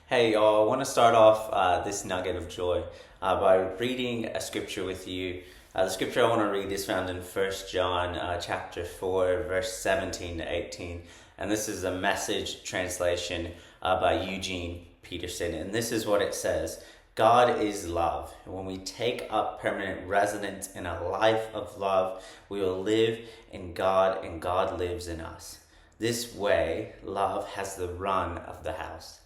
Hey y'all, I want to start off this nugget of joy by reading a scripture with you. The scripture I want to read is found in 1 John chapter 4, verse 17 to 18. And this is a Message translation by Eugene Peterson. And this is what it says. God is love. And when we take up permanent residence in a life of love, we will live in God and God lives in us. This way, love has the run of the house,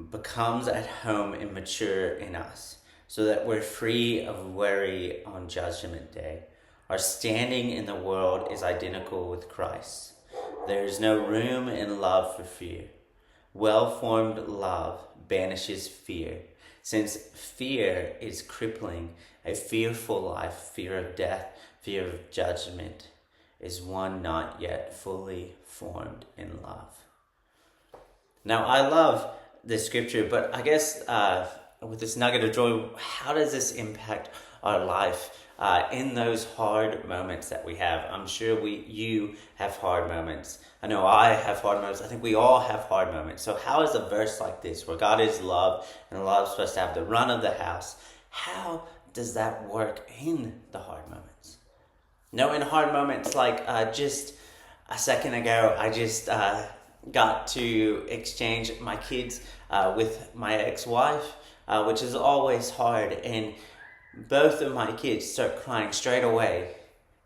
becomes at home and mature in us, so that we're free of worry on Judgment Day. Our standing in the world is identical with Christ. There is no room in love for fear. Well-formed love banishes fear, since fear is crippling. A fearful life, fear of death, fear of judgment, is one not yet fully formed in love. Now, I love this scripture, but I guess with this nugget of joy, how does this impact our life in those hard moments that we have? I'm sure you have hard moments. I know I have hard moments. I think we all have hard moments. So how is a verse like this, where God is love and love is supposed to have the run of the house, how does that work in the hard moments? No, in hard moments like just a second ago, I just got to exchange my kids with my ex-wife, which is always hard. And both of my kids start crying straight away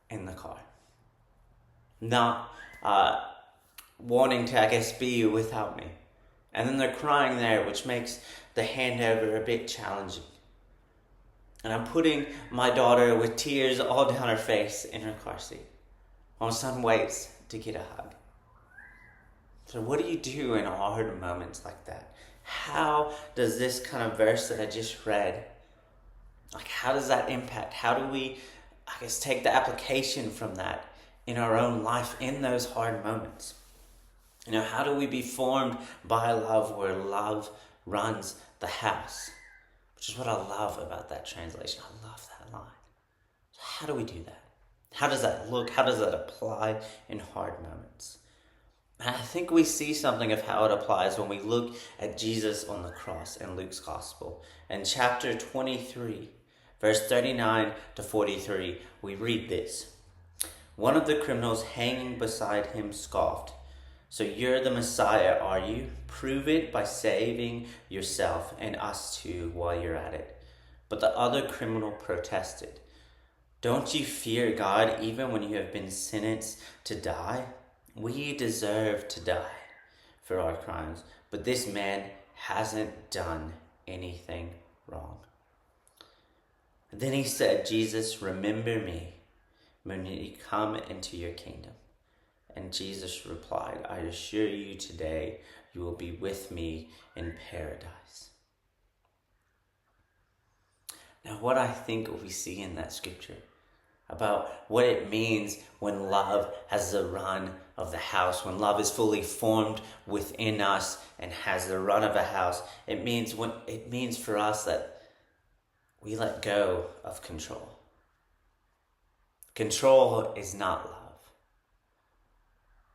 in the car. Not wanting to, I guess, be without me. And then they're crying there, which makes the handover a bit challenging. And I'm putting my daughter with tears all down her face in her car seat, while my son waits to get a hug. So what do you do in hard moments like that? How does this kind of verse that I just read, how does that impact? How do we, take the application from that in our own life in those hard moments? How do we be formed by love, where love runs the house? Which is what I love about that translation. I love that line. So how do we do that? How does that look? How does that apply in hard moments? And I think we see something of how it applies when we look at Jesus on the cross in Luke's Gospel. In chapter 23, verse 39 to 43, we read this. One of the criminals hanging beside him scoffed, "So you're the Messiah, are you? Prove it by saving yourself and us too while you're at it." But the other criminal protested, "Don't you fear God even when you have been sentenced to die? We deserve to die for our crimes, but this man hasn't done anything wrong." Then he said, "Jesus, remember me when you come into your kingdom." And Jesus replied, "I assure you today you will be with me in paradise." Now, what I think we see in that scripture about what it means when love has the run of the house, when love is fully formed within us and has the run of a house, it means for us that we let go of control. Control is not love.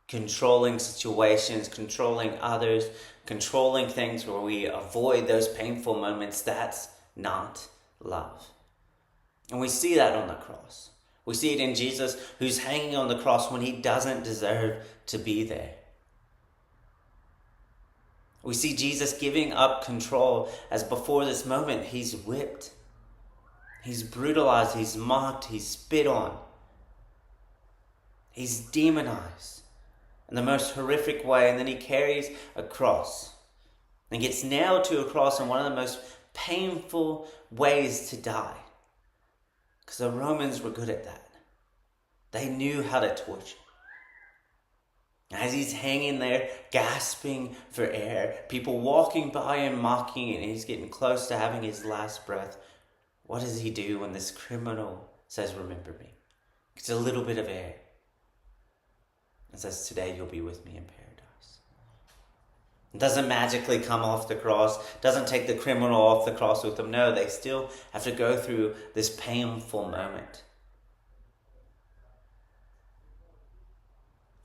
Controlling situations, controlling others, controlling things where we avoid those painful moments, that's not love. And we see that on the cross. We see it in Jesus, who's hanging on the cross when he doesn't deserve to be there. We see Jesus giving up control as before this moment he's whipped, he's brutalized, he's mocked, he's spit on, he's demonized in the most horrific way, and then he carries a cross and gets nailed to a cross in one of the most painful ways to die. Because the Romans were good at that. They knew how to torture. As he's hanging there, gasping for air, people walking by and mocking, and he's getting close to having his last breath, what does he do when this criminal says, "Remember me"? It's a little bit of air. It says, "Today you'll be with me in paradise." It doesn't magically come off the cross, doesn't take the criminal off the cross with them. No, they still have to go through this painful moment.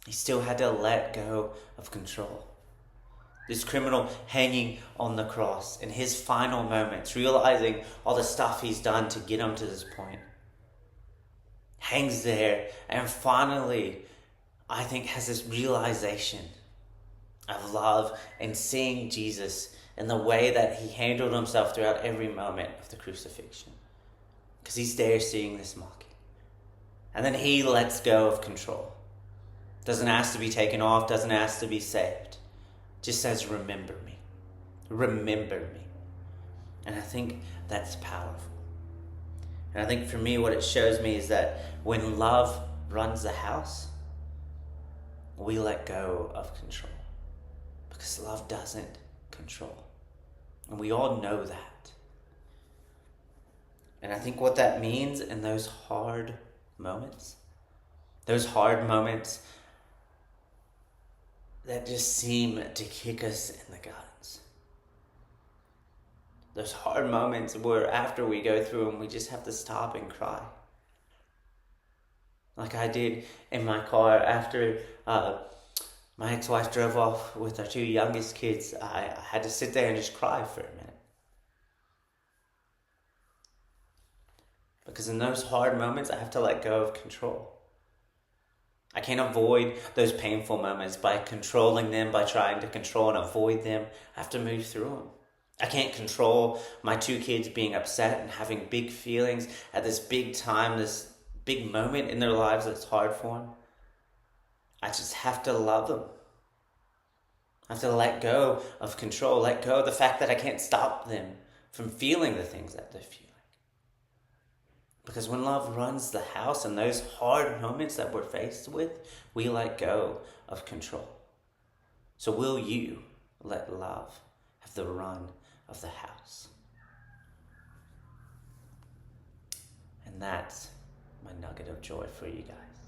He still had to let go of control. This criminal hanging on the cross in his final moments, realizing all the stuff he's done to get him to this point, hangs there and finally, I think, has this realization of love and seeing Jesus in the way that he handled himself throughout every moment of the crucifixion. Because he's there seeing this mocking. And then he lets go of control. Doesn't ask to be taken off, doesn't ask to be saved. Just says, remember me. Remember me. And I think that's powerful. And I think for me, what it shows me is that when love runs the house, we let go of control. Because love doesn't control. And we all know that. And I think what that means in those hard moments that just seem to kick us in the guts. Those hard moments where after we go through them, we just have to stop and cry. Like I did in my car after my ex-wife drove off with our two youngest kids. I had to sit there and just cry for a minute. Because in those hard moments, I have to let go of control. I can't avoid those painful moments by controlling them, by trying to control and avoid them. I have to move through them. I can't control my two kids being upset and having big feelings at this big time, this big moment in their lives that's hard for them. I just have to love them. I have to let go of control, let go of the fact that I can't stop them from feeling the things that they're feeling. Because when love runs the house in those hard moments that we're faced with, we let go of control. So will you let love have the run of the house? And that's my nugget of joy for you guys.